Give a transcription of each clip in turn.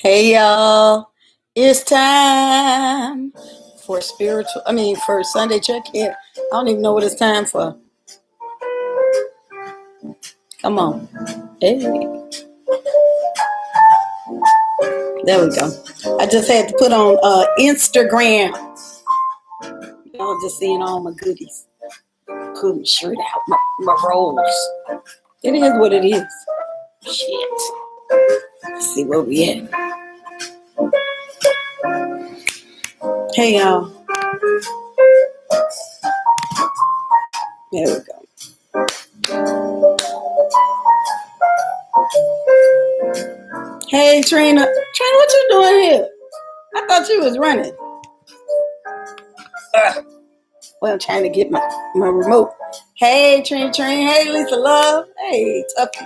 Hey y'all, it's time for Sunday check-in. I don't even know what it's time for. Come on. Hey, there we go. I just had to put on Instagram. Y'all just seeing all my goodies. Put my shirt out, my rolls. It is what it is. Shit. Let's see where we at. Hey y'all. There we go. Hey Trina. Trina, what you doing here? I thought you was running. Well, I'm trying to get my remote. Hey, Train. Hey, Lisa Love. Hey, Tuffy.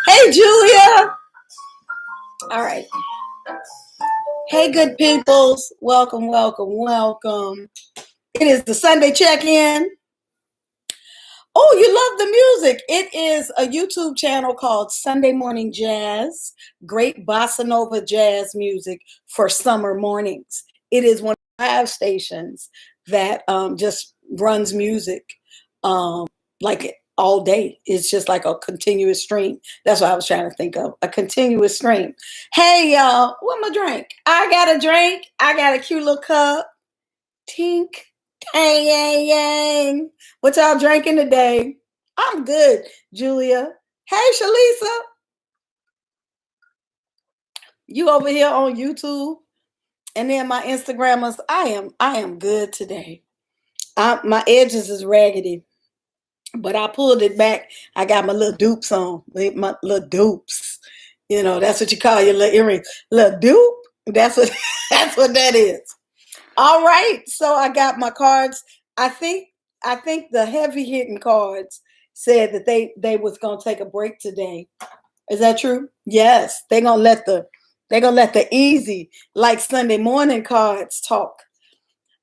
Hey, Julia. All right. Hey, good peoples. Welcome. It is the Sunday check-in. Oh, you love the music. It is a YouTube channel called Sunday Morning Jazz. Great bossa nova jazz music for summer mornings. It is one of the 5 stations that just runs music like all day. It's just like a continuous stream. That's what I was trying to think of. A continuous stream. Hey, y'all, what my drink? I got a drink. I got a cute little cup. Tink. Hey, yang, yang. What y'all drinking today? I'm good, Julia. Hey, Shalisa. You over here on YouTube. And then my Instagrammers. I am good today. My edges is raggedy, but I pulled it back. I got my little dupes on. My little dupes. You know, that's what you call your little earrings. Little dupe. That's what that's what that is. All right. So I got my cards. I think the heavy hitting cards said that they was gonna take a break today. Is that true? Yes. They're gonna let the easy, like Sunday morning cards talk.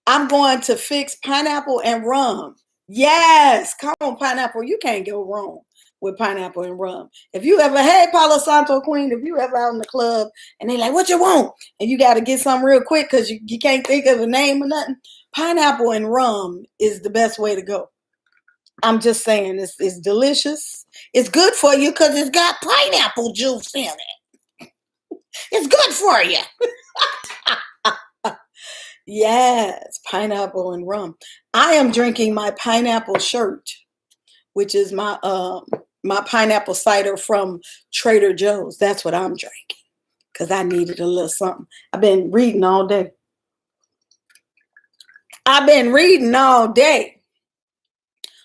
I'm going to fix pineapple and rum. Yes, come on, pineapple. You can't go wrong with pineapple and rum. If you ever, hey, Palo Santo Queen, if you ever out in the club and they like, what you want? And you got to get something real quick because you can't think of a name or nothing, pineapple and rum is the best way to go. I'm just saying, it's delicious. It's good for you because it's got pineapple juice in it. It's good for you. Yes, pineapple and rum. I am drinking my pineapple shirt, which is my pineapple cider from Trader Joe's. That's what I'm drinking because I needed a little something. I've been reading all day.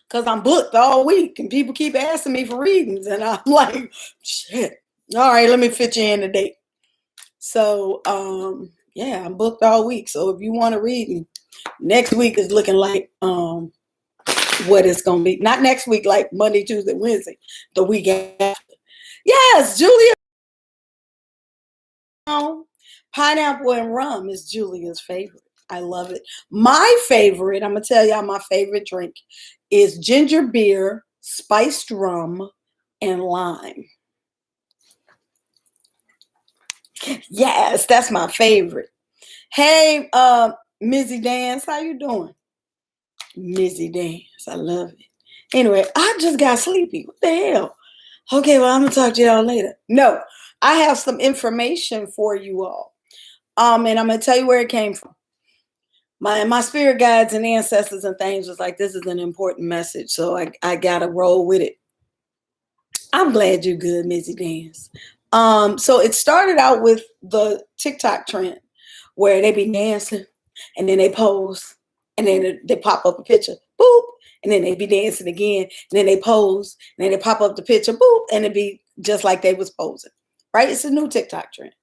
Because I'm booked all week and people keep asking me for readings. And I'm like, shit. All right, let me fit you in today. So, yeah, I'm booked all week. So if you want a reading, next week is looking like what it's gonna be. Not next week, like Monday, Tuesday, Wednesday, the week after. Yes, Julia. Pineapple and rum is Julia's favorite. I love it. My favorite, I'm gonna tell y'all my favorite drink is ginger beer, spiced rum, and lime. Yes, that's my favorite. Hey, Mizzy Dance, how you doing? Mizzy Dance, I love it. Anyway, I just got sleepy. What the hell? Okay, well, I'm gonna talk to y'all later. No, I have some information for you all. And I'm gonna tell you where it came from. My spirit guides and ancestors and things was like, this is an important message, so I gotta roll with it. I'm glad you're good, Mizzy Dance. So it started out with the TikTok trend where they be dancing and then they pose and then they pop up a picture, boop, and then they be dancing again, and then they pose, and then they pop up the picture, boop, and it be just like they was posing. Right? It's a new TikTok trend.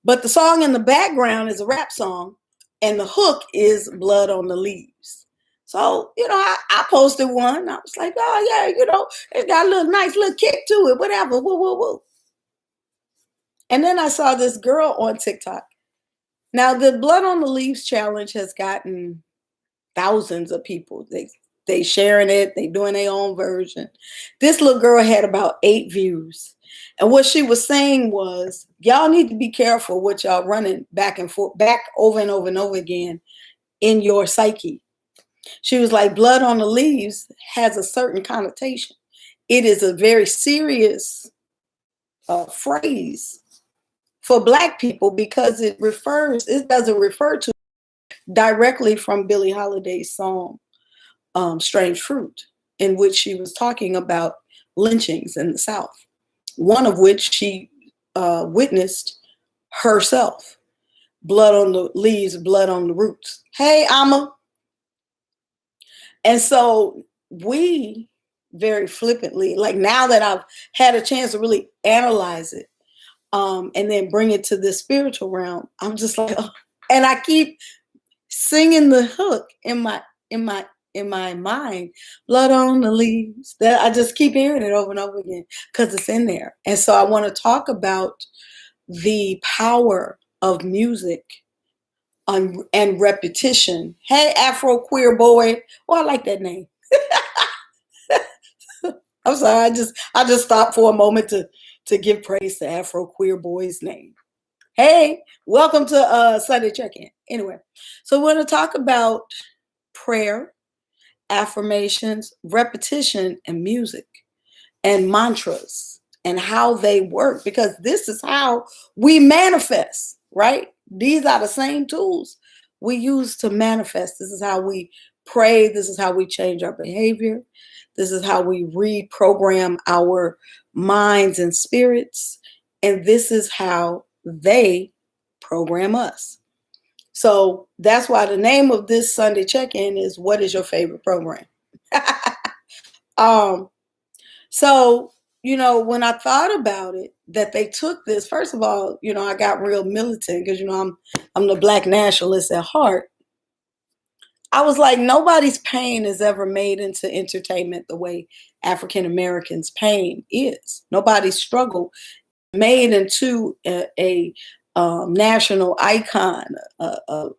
But the song in the background is a rap song, and the hook is Blood on the Leaves. So, I posted one. I was like, oh, yeah, it's got a little nice little kick to it, whatever, woo, woo, woo. And then I saw this girl on TikTok. Now, the Blood on the Leaves challenge has gotten thousands of people. They sharing it, they doing their own version. This little girl had about 8 views. And what she was saying was, y'all need to be careful what y'all running back and forth, back over and over and over again in your psyche. She was like, blood on the leaves has a certain connotation. It is a very serious phrase for Black people because it doesn't refer to directly from Billie Holiday's song, Strange Fruit, in which she was talking about lynchings in the South, one of which she witnessed herself. Blood on the leaves, blood on the roots. Hey, Amma. And so we very flippantly, like now that I've had a chance to really analyze it, and then bring it to this spiritual realm, I'm just like, oh. And I keep singing the hook in my mind, blood on the leaves. That I just keep hearing it over and over again because it's in there. And so I want to talk about the power of music and repetition. Hey, Afro Queer Boy. Oh, I like that name. I'm sorry. I just stopped for a moment to give praise to Afro Queer Boy's name. Hey, welcome to Sunday Check-In. Anyway, so we're going to talk about prayer, affirmations, repetition, and music, and mantras, and how they work, because this is how we manifest, right? These are the same tools we use to manifest. This is how we pray. This is how we change our behavior. This is how we reprogram our minds and spirits. And this is how they program us. So that's why the name of this Sunday check-in is, what is your favorite program? So, when I thought about it, that they took this, first of all, I got real militant because, I'm the Black nationalist at heart. I was like, nobody's pain is ever made into entertainment the way African Americans' pain is. Nobody's struggle made into a national icon,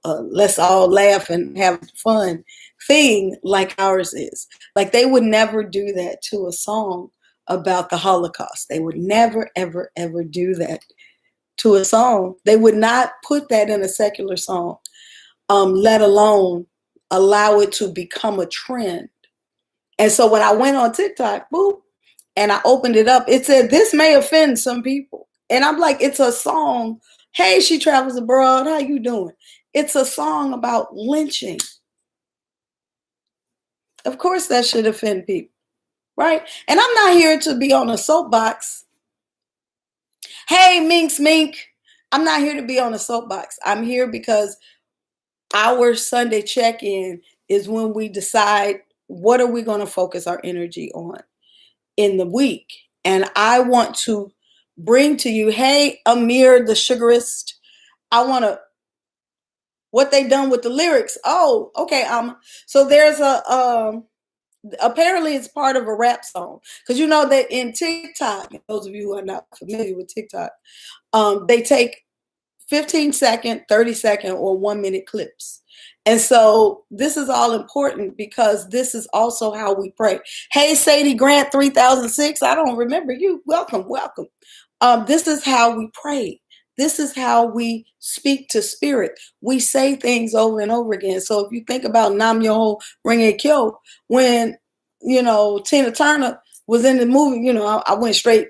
let's all laugh and have fun thing like ours is. Like, they would never do that to a song about the Holocaust. They would never, ever, ever do that to a song. They would not put that in a secular song, let alone allow it to become a trend. And so when I went on TikTok, boop, and I opened it up, it said, this may offend some people. And I'm like, it's a song. Hey, she travels abroad. How you doing? It's a song about lynching. Of course that should offend people, right? And I'm not here to be on a soapbox. Hey, Minx Mink. I'm not here to be on a soapbox. I'm here because our Sunday check-in is when we decide what are we going to focus our energy on in the week. And I want to bring to you, hey, Amir the Sugarist, what they done with the lyrics. Oh, okay. So there's apparently it's part of a rap song. Because you know that in TikTok, those of you who are not familiar with TikTok, they take 15-second, 30-second, or 1-minute clips. And so this is all important because this is also how we pray. Hey, Sadie Grant 3006, I don't remember you. Welcome. This is how we pray. This is how we speak to spirit. We say things over and over again. So if you think about Nam Myoho Renge Kyo, when, Tina Turner was in the movie, I went straight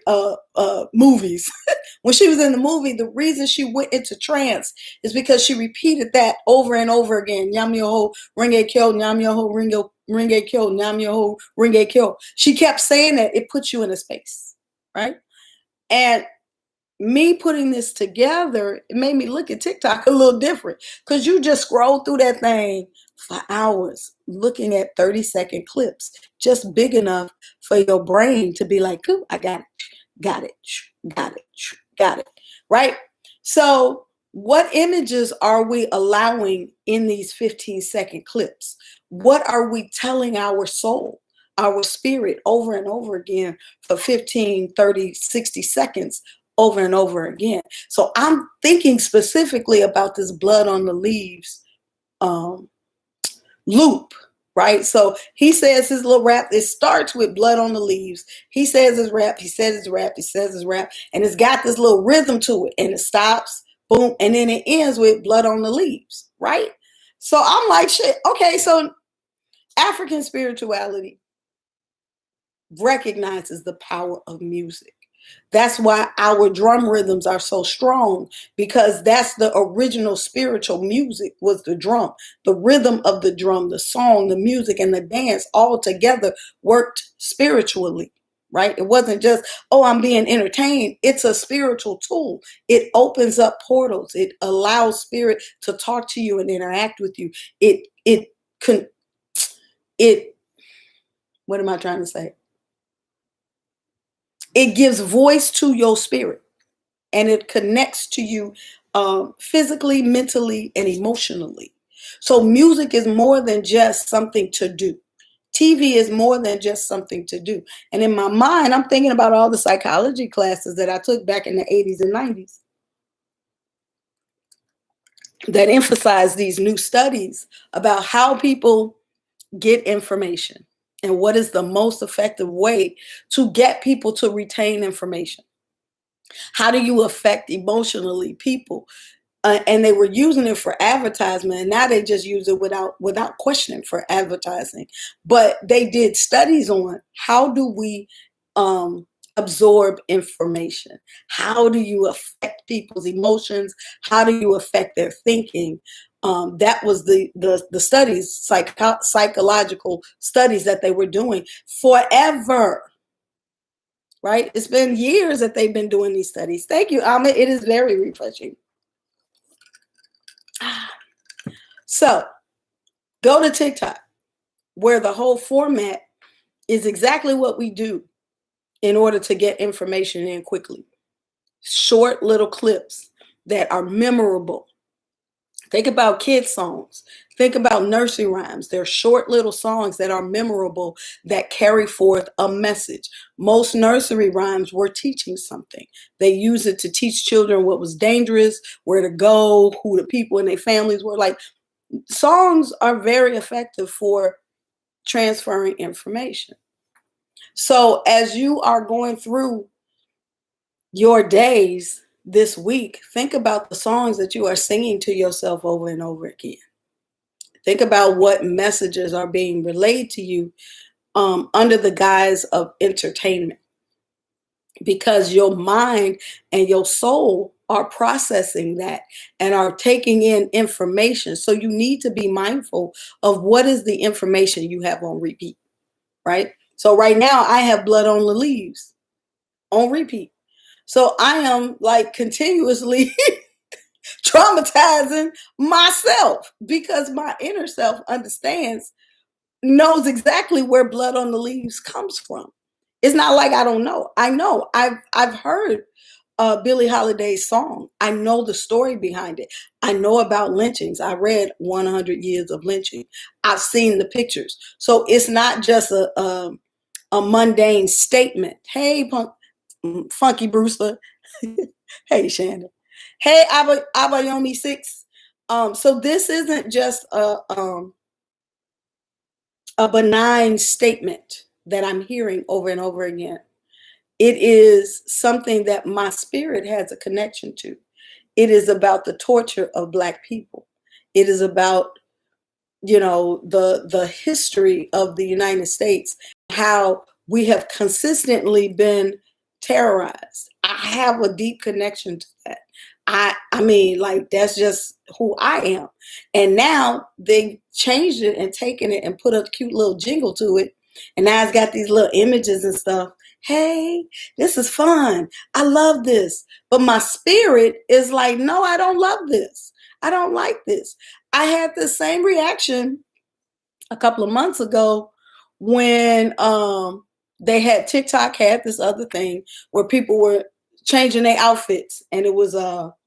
movies. When she was in the movie, the reason she went into trance is because she repeated that over and over again. Nam Myoho Renge Kyo, Nam Myoho Renge Kyo, Nam Myoho Renge Kyo. She kept saying that. It puts you in a space, right? And me putting this together, it made me look at TikTok a little different, because you just scroll through that thing for hours looking at 30-second clips, just big enough for your brain to be like, ooh, I got it, right? So what images are we allowing in these 15-second clips? What are we telling our soul, our spirit, over and over again for 15, 30, 60 seconds over and over again? So I'm thinking specifically about this blood on the leaves loop, right? So he says his little rap, it starts with blood on the leaves. He says his rap, he says his rap, he says his rap, and it's got this little rhythm to it, and it stops, boom, and then it ends with blood on the leaves, right? So I'm like, shit, okay, so African spirituality recognizes the power of music. That's why our drum rhythms are so strong, because that's the original spiritual music, was the drum. The rhythm of the drum, the song, the music, and the dance all together worked spiritually, right? It wasn't just, oh, I'm being entertained. It's a spiritual tool. It opens up portals. It allows spirit to talk to you and interact with you. It what am I trying to say? It gives voice to your spirit, and it connects to you physically, mentally, and emotionally. So music is more than just something to do. TV is more than just something to do. And in my mind, I'm thinking about all the psychology classes that I took back in the 80s and 90s that emphasize these new studies about how people get information and what is the most effective way to get people to retain information. How do you affect emotionally people? And they were using it for advertisement, and now they just use it without questioning for advertising. But they did studies on how do we absorb information? How do you affect people's emotions? How do you affect their thinking? That was the studies, psychological studies that they were doing forever. Right? It's been years that they've been doing these studies. Thank you, Ahmed. It is very refreshing. So go to TikTok, where the whole format is exactly what we do in order to get information in quickly. Short little clips that are memorable. Think about kids' songs. Think about nursery rhymes. They're short little songs that are memorable, that carry forth a message. Most nursery rhymes were teaching something. They use it to teach children what was dangerous, where to go, who the people in their families were. Like, songs are very effective for transferring information. So as you are going through your days this week, think about the songs that you are singing to yourself over and over again. Think about what messages are being relayed to you under the guise of entertainment, because your mind and your soul are processing that and are taking in information. So you need to be mindful of what is the information you have on repeat, right? So right now I have blood on the leaves on repeat. So I am like continuously traumatizing myself, because my inner self knows exactly where blood on the leaves comes from. It's not like I don't know. I know. I've heard Billie Holiday's song. I know the story behind it. I know about lynchings. I read 100 Years of Lynching. I've seen the pictures. So it's not just a mundane statement. Hey, Funky Brewster. Hey, Shannon. Hey, Abayomi 6. So this isn't just a benign statement that I'm hearing over and over again. It is something that my spirit has a connection to. It is about the torture of Black people. It is about, the history of the United States, how we have consistently been terrorized. I have a deep connection to that. I mean, like, that's just who I am. And now they changed it and taken it and put a cute little jingle to it. And now it's got these little images and stuff. Hey, this is fun. I love this. But my spirit is like, no, I don't love this. I don't like this. I had the same reaction a couple of months ago when they had TikTok had this other thing where people were changing their outfits, and it was Busta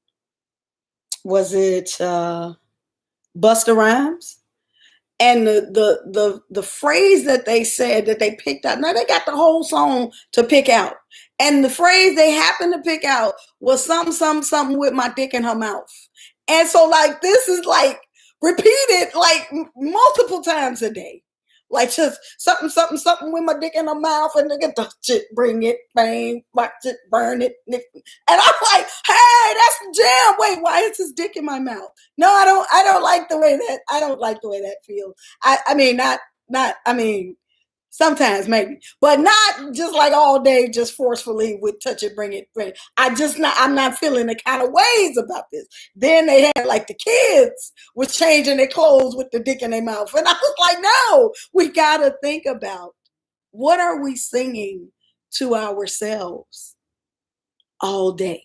Rhymes, and the phrase that they said that they picked out. Now they got the whole song to pick out, and the phrase they happened to pick out was something with my dick in her mouth. And so, like, this is like repeat it like multiple times a day. Like just something, something, something with my dick in my mouth, and nigga, touch it, bring it, bang, watch it, burn it. And I'm like, hey, that's the jam. Wait, why is his dick in my mouth? No, I don't like the way that feels. I mean, I mean, sometimes maybe, but not just like all day, just forcefully with touch it, bring it, bring it. I'm not feeling the kind of ways about this. Then they had like the kids was changing their clothes with the dick in their mouth. And I was like, no, we got to think about what are we singing to ourselves all day?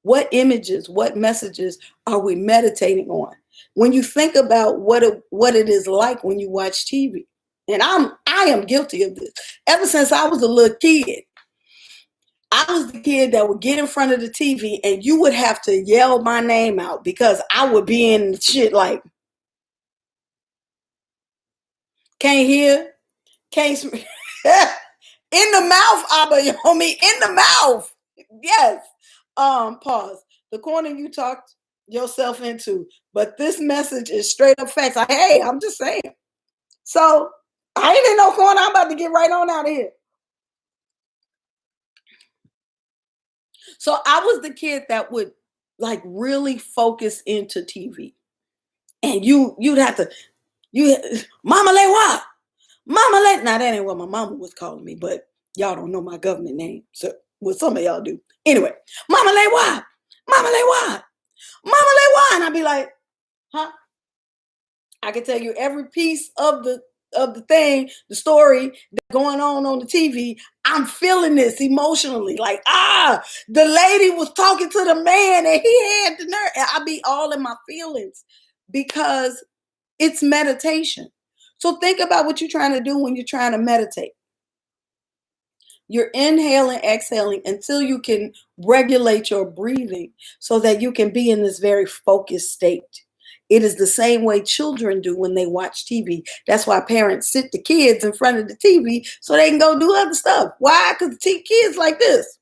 What images, what messages are we meditating on? When you think about what it is like when you watch TV, and I am guilty of this. Ever since I was a little kid, I was the kid that would get in front of the TV and you would have to yell my name out because I would be in shit like, can't hear, can't in the mouth, Abba, you homie, in the mouth. Yes. Pause. The corner you talked yourself into, but this message is straight up facts. Hey, I'm just saying. So I ain't in no corner. I'm about to get right on out of here. So I was the kid that would like really focus into TV. And you'd have to, Mama Lewa, Mama Le. Now that ain't what my mama was calling me, but y'all don't know my government name. So well, some of y'all do. Anyway, Mama Lewa, Mama Lewa, Mama Lewa. And I'd be like, huh? I can tell you every piece of the thing, the story that's going on the TV. I'm feeling this emotionally. Like, the lady was talking to the man and he had the nerve. And I be all in my feelings because it's meditation. So think about what you're trying to do when you're trying to meditate. You're inhaling, exhaling until you can regulate your breathing so that you can be in this very focused state. It is the same way children do when they watch TV. That's why parents sit the kids in front of the TV so they can go do other stuff. Why? Because kids like this.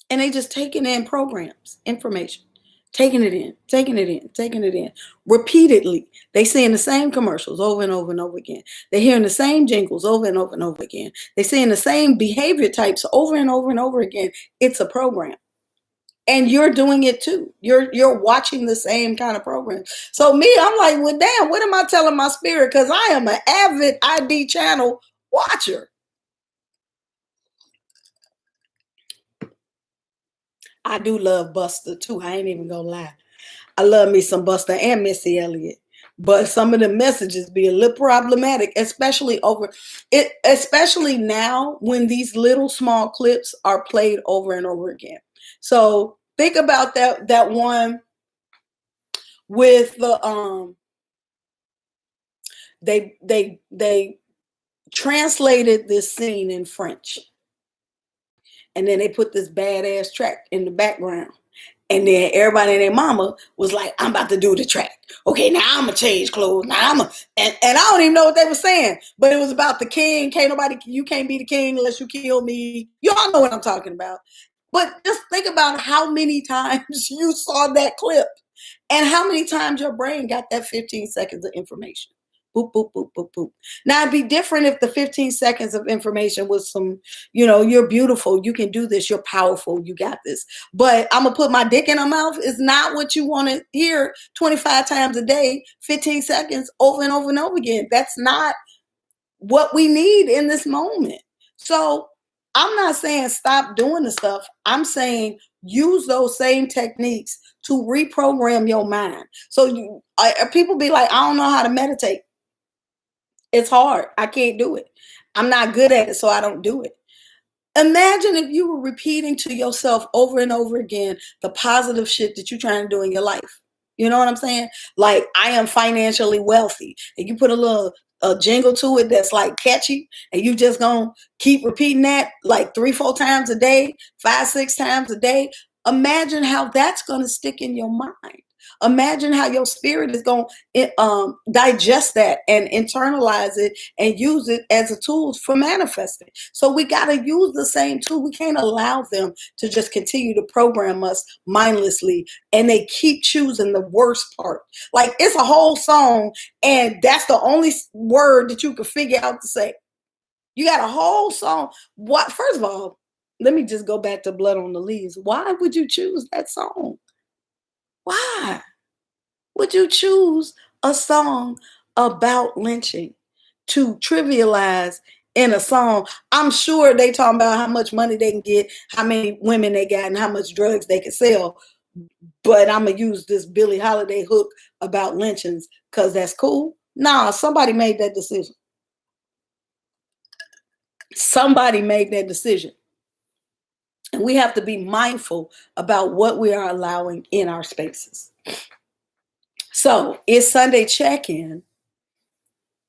And they just taking in programs, information, taking it in, taking it in, taking it in. Repeatedly, they seeing the same commercials over and over and over again. They're hearing the same jingles over and over and over again. They're seeing the same behavior types over and over and over again. It's a program. And you're doing it too. You're watching the same kind of program. So me, I'm like, well, damn, what am I telling my spirit? Because I am an avid ID channel watcher. I do love Buster too. I ain't even gonna lie. I love me some Buster and Missy Elliott. But some of the messages be a little problematic, especially especially now when these little small clips are played over and over again. So think about that one with the they translated this scene in French, and then they put this badass track in the background. And then everybody and their mama was like, I'm about to do the track. Okay, now I'm going to change clothes. Now and I don't even know what they were saying. But it was about the king. You can't be the king unless you kill me. Y'all know what I'm talking about. But just think about how many times you saw that clip and how many times your brain got that 15 seconds of information. Boop, boop, boop, boop, boop. Now, it'd be different if the 15 seconds of information was some, you're beautiful, you can do this, you're powerful, you got this. But I'm going to put my dick in her mouth is not what you want to hear 25 times a day, 15 seconds over and over and over again. That's not what we need in this moment. So I'm not saying stop doing the stuff. I'm saying use those same techniques to reprogram your mind. So people be like, I don't know how to meditate. It's hard. I can't do it. I'm not good at it, so I don't do it. Imagine if you were repeating to yourself over and over again the positive shit that you're trying to do in your life. You know what I'm saying? Like, I am financially wealthy. And you put a jingle to it that's like catchy, and you just gonna keep repeating that like 3-4 times a day, 5-6 times a day. Imagine how that's gonna stick in your mind. Imagine how your spirit is going to digest that and internalize it and use it as a tool for manifesting. So we got to use the same tool. We can't allow them to just continue to program us mindlessly, and they keep choosing the worst part. Like, it's a whole song and that's the only word that you can figure out to say. You got a whole song. What? First of all, let me just go back to Blood on the Leaves. Why would you choose that song? Why would you choose a song about lynching to trivialize in a song? I'm sure they talking about how much money they can get, how many women they got, and how much drugs they can sell. But I'm gonna use this Billie Holiday hook about lynchings because that's cool. Nah, somebody made that decision. Somebody made that decision. And we have to be mindful about what we are allowing in our spaces. So it's Sunday check-in.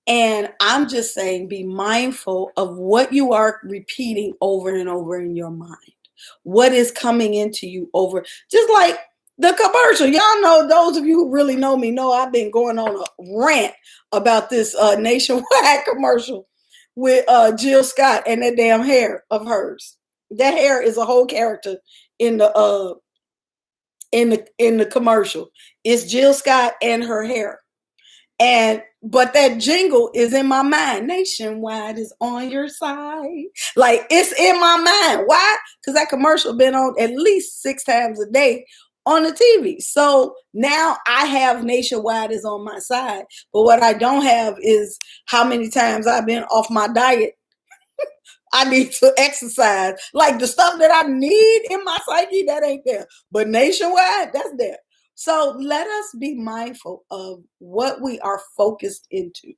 And I'm just saying, be mindful of what you are repeating over and over in your mind. What is coming into you over, just like the commercial. Y'all know, those of you who really know me know I've been going on a rant about this Nationwide commercial with Jill Scott and that damn hair of hers. That hair is a whole character in the commercial. It's Jill Scott and her hair. But that jingle is in my mind. Nationwide is on your side. Like, it's in my mind. Why? Because that commercial been on at least 6 times a day on the TV. So now I have Nationwide is on my side. But what I don't have is how many times I've been off my diet. I need to exercise. Like, the stuff that I need in my psyche, that ain't there. But Nationwide, that's there. So let us be mindful of what we are focused into.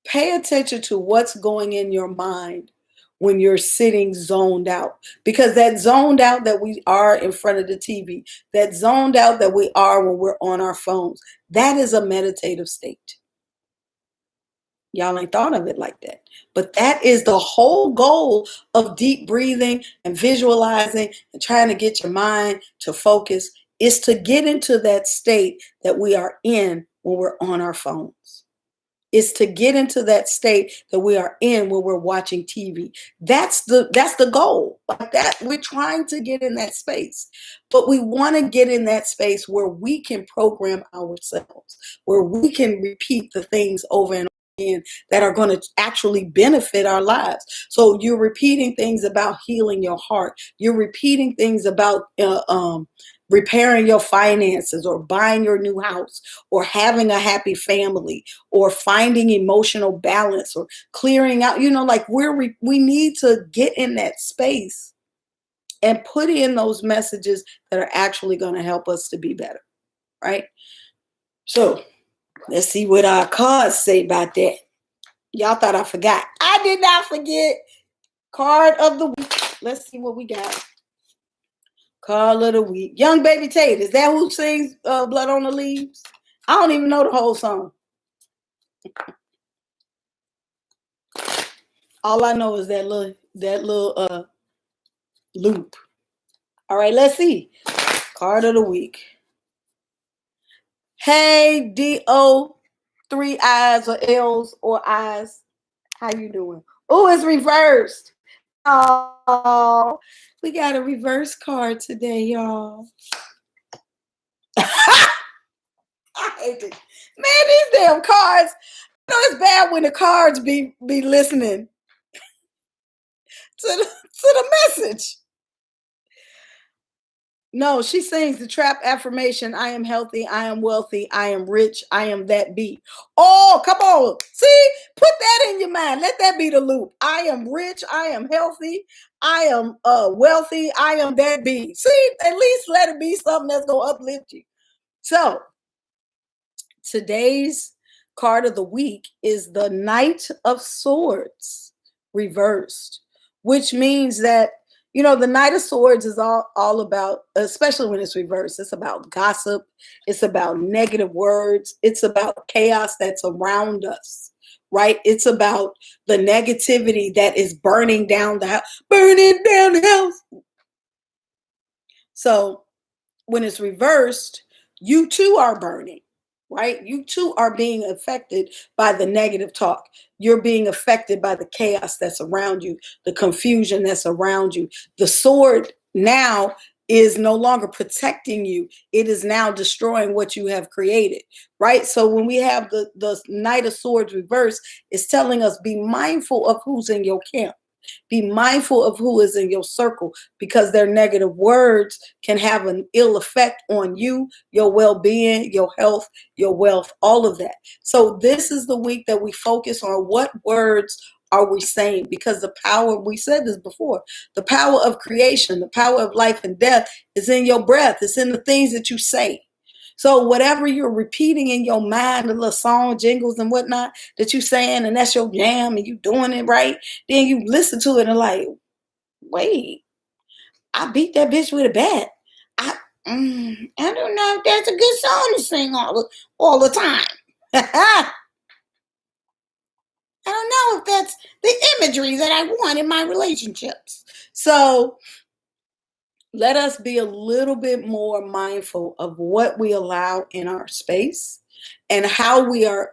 Pay attention to what's going in your mind when you're sitting zoned out. Because that zoned out that we are in front of the TV, that zoned out that we are when we're on our phones, that is a meditative state. Y'all ain't thought of it like that. But that is the whole goal of deep breathing and visualizing and trying to get your mind to focus, is to get into that state that we are in when we're on our phones. Is to get into that state that we are in when we're watching TV. That's the goal. Like that, we're trying to get in that space. But we want to get in that space where we can program ourselves, where we can repeat the things over and that are going to actually benefit our lives. So you're repeating things about healing your heart. You're repeating things about repairing your finances, or buying your new house, or having a happy family, or finding emotional balance, or clearing out, like we need to get in that space and put in those messages that are actually going to help us to be better. Right? So let's see what our cards say about that. Y'all thought I forgot. I did not forget. Card of the week. Let's see what we got. Card of the week. Young Baby Tate. Is that who sings Blood on the Leaves? I don't even know the whole song. All I know is that little loop. All right, let's see. Card of the week. Hey, D-O, 3 I's or L's or I's. How you doing? Oh, it's reversed. Oh, we got a reverse card today, y'all. I hate it. Man, these damn cards. It's bad when the cards be listening to the message. No, she sings the trap affirmation. I am healthy. I am wealthy. I am rich. I am that beat. Oh, come on. See, put that in your mind. Let that be the loop. I am rich. I am healthy. I am wealthy. I am that beat. See, at least let it be something that's going to uplift you. So today's card of the week is the Knight of Swords reversed, which means that the Knight of Swords is all about, especially when it's reversed, it's about gossip. It's about negative words. It's about chaos that's around us, right? It's about the negativity that is burning down the house. So when it's reversed, you too are burning, right? You too are being affected by the negative talk. You're being affected by the chaos that's around you, the confusion that's around you. The sword now is no longer protecting you. It is now destroying what you have created, right? So when we have the Knight of Swords reversed, it's telling us be mindful of who's in your camp. Be mindful of who is in your circle, because their negative words can have an ill effect on you, your well-being, your health, your wealth, all of that. So this is the week that we focus on what words are we saying, because the power, we said this before, the power of creation, the power of life and death is in your breath. It's in the things that you say. So whatever you're repeating in your mind, the little song jingles and whatnot that you saying, and that's your jam, and you doing it right, then you listen to it and like, wait, I beat that bitch with a bat. I I don't know if that's a good song to sing all the time. I don't know if that's the imagery that I want in my relationships. So let us be a little bit more mindful of what we allow in our space and how we are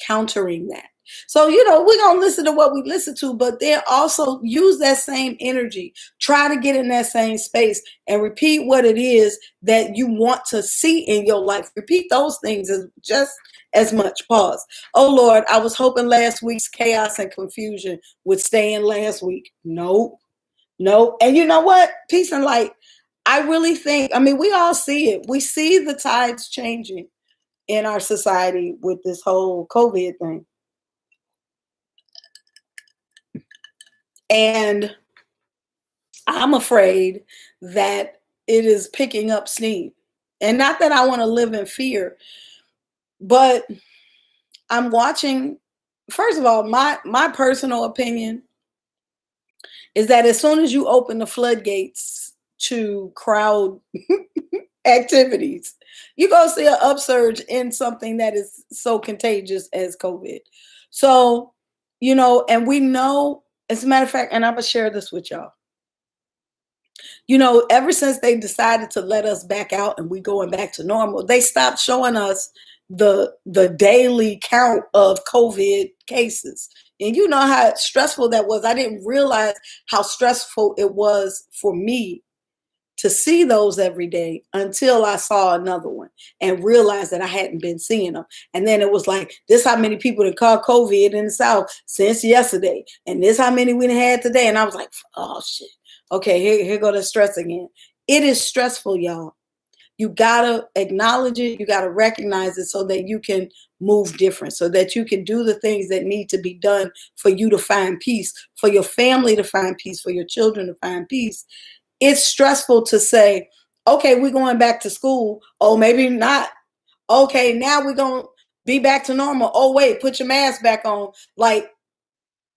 countering that. So, we're going to listen to what we listen to, but then also use that same energy. Try to get in that same space and repeat what it is that you want to see in your life. Repeat those things as just as much. Pause. Oh, Lord, I was hoping last week's chaos and confusion would stay in last week. Nope. No. And you know what? Peace and light. I really think, we all see it. We see the tides changing in our society with this whole COVID thing. And I'm afraid that it is picking up steam. And not that I want to live in fear, but I'm watching. First of all, my personal opinion is that as soon as you open the floodgates to crowd activities, you're going to see an upsurge in something that is so contagious as COVID. So, and we know, as a matter of fact, and I'm going to share this with y'all. Ever since they decided to let us back out and we going back to normal, they stopped showing us the daily count of COVID cases. And you know how stressful that was. I didn't realize how stressful it was for me to see those every day until I saw another one and realized that I hadn't been seeing them. And then it was like, this how many people that caught COVID in the South since yesterday. And this how many we had today. And I was like, oh shit. Okay, here go the stress again. It is stressful, y'all. You gotta acknowledge it. You gotta recognize it so that you can move different, so that you can do the things that need to be done for you to find peace, for your family to find peace, for your children to find peace. It's stressful to say, okay, we're going back to school. Oh, maybe not. Okay, now we're going to be back to normal. Oh, wait, put your mask back on. Like,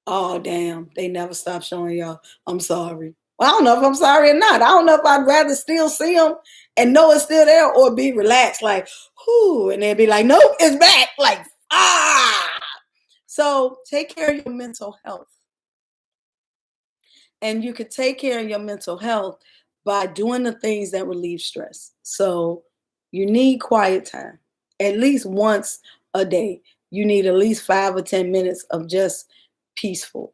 oh, damn, they never stop showing y'all. I'm sorry. Well, I don't know if I'm sorry or not. I don't know if I'd rather still see them and know it's still there, or be relaxed, like, whoo, and then be like, nope, it's back. Like, ah. So take care of your mental health. And you could take care of your mental health by doing the things that relieve stress. So you need quiet time at least once a day. You need at least 5 or 10 minutes of just peaceful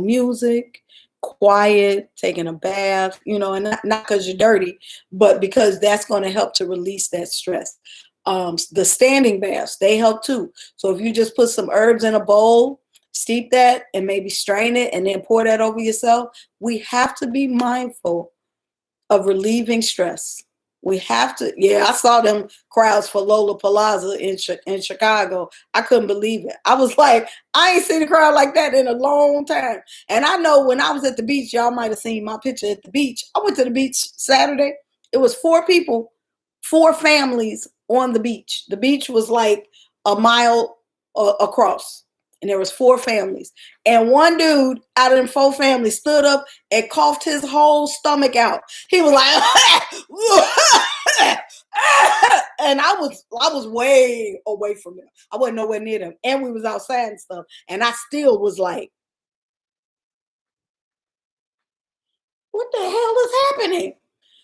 music, quiet, taking a bath, and not because you're dirty, but because that's going to help to release that stress. The standing baths, they help too. So if you just put some herbs in a bowl, steep that, and maybe strain it, and then pour that over yourself. We have to be mindful of relieving stress. We have to. Yeah, I saw them crowds for Lollapalooza in Chicago. I couldn't believe it. I was like, I ain't seen a crowd like that in a long time. And I know when I was at the beach, y'all might have seen my picture at the beach. I went to the beach Saturday. It was 4 people, 4 families on the beach. The beach was like a mile across. And there was 4 families. And one dude out of them 4 families stood up and coughed his whole stomach out. He was like, and I was way away from him. I wasn't nowhere near them. And we was outside and stuff. And I still was like, what the hell is happening?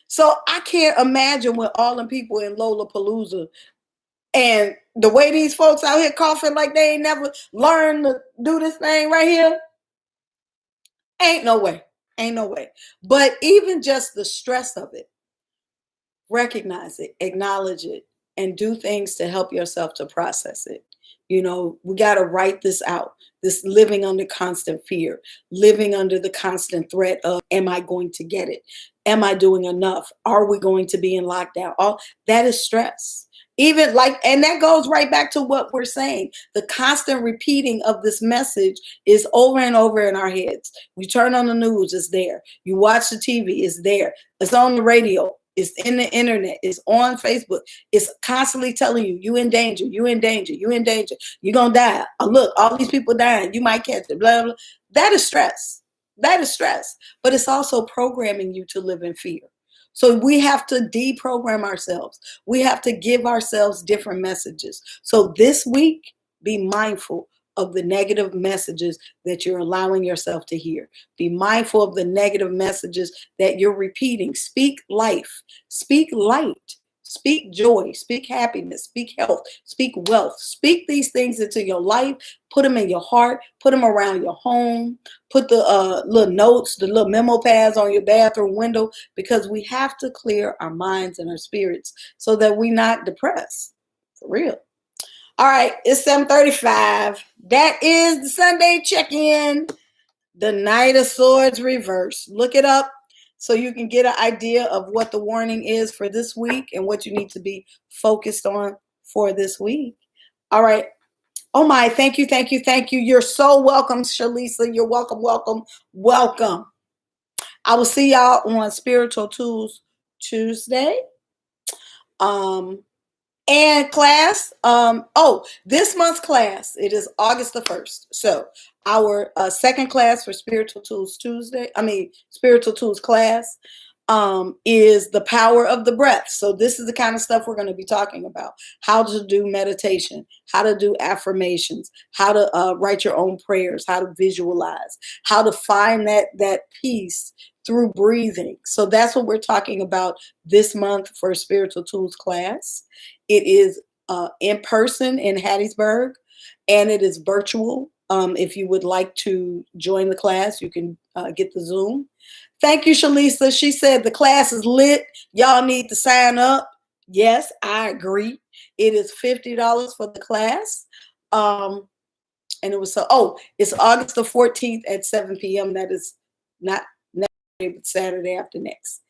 So I can't imagine with all the people in Lollapalooza and the way these folks out here coughing like they ain't never learned to do this thing right here. Ain't no way. Ain't no way. But even just the stress of it, recognize it, acknowledge it, and do things to help yourself to process it. You know, we got to write this out. This living under constant fear, living under the constant threat of, am I going to get it? Am I doing enough? Are we going to be in lockdown? All that is stress. Even like, and that goes right back to what we're saying. The constant repeating of this message is over and over in our heads. We turn on the news, it's there. You watch the TV, it's there. It's on the radio. It's in the internet. It's on Facebook. It's constantly telling you, you in danger, you in danger, you in danger. You're going to die. Oh, look, all these people dying. You might catch it, blah, blah. That is stress. That is stress. But it's also programming you to live in fear. So we have to deprogram ourselves. We have to give ourselves different messages. So this week, be mindful of the negative messages that you're allowing yourself to hear. Be mindful of the negative messages that you're repeating. Speak life, speak light, speak joy, speak happiness, speak health, speak wealth. Speak these things into your life. Put them in your heart, put them around your home, put the little notes, the little memo pads on your bathroom window, because we have to clear our minds and our spirits so that we're not depressed. For real. All right, it's 7:35. That is the Sunday check-in, the Knight of Swords reverse. Look it up so you can get an idea of what the warning is for this week and what you need to be focused on for this week. All right. Oh my, thank you, thank you, thank you. You're so welcome, Shalisa. You're welcome, welcome, welcome. I will see y'all on Spiritual Tools Tuesday. And class, this month's class, it is August the 1st. So our second class for Spiritual Tools Spiritual Tools class is the power of the breath. So this is the kind of stuff we're going to be talking about. How to do meditation, how to do affirmations, how to write your own prayers, how to visualize, how to find that peace through breathing. So that's what we're talking about this month for Spiritual Tools class. It is in person in Hattiesburg, and it is virtual. If you would like to join the class, you can get the Zoom. Thank you, Shalisa. She said the class is lit. Y'all need to sign up. Yes, I agree. It is $50 for the class. And it was it's August the 14th at 7 p.m. That is not next day, but Saturday after next.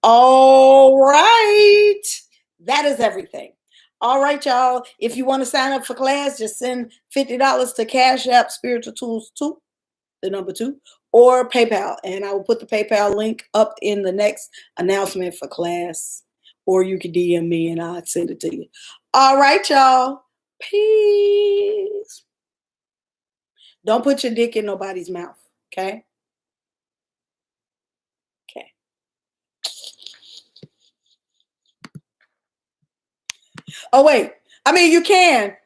All right. That is everything. All right, y'all. If you want to sign up for class, just send $50 to Cash App Spiritual Tools 2, the number 2, or PayPal. And I will put the PayPal link up in the next announcement for class. Or you can DM me and I'll send it to you. All right, y'all. Peace. Don't put your dick in nobody's mouth, okay? Okay. Oh, wait. I mean, you can.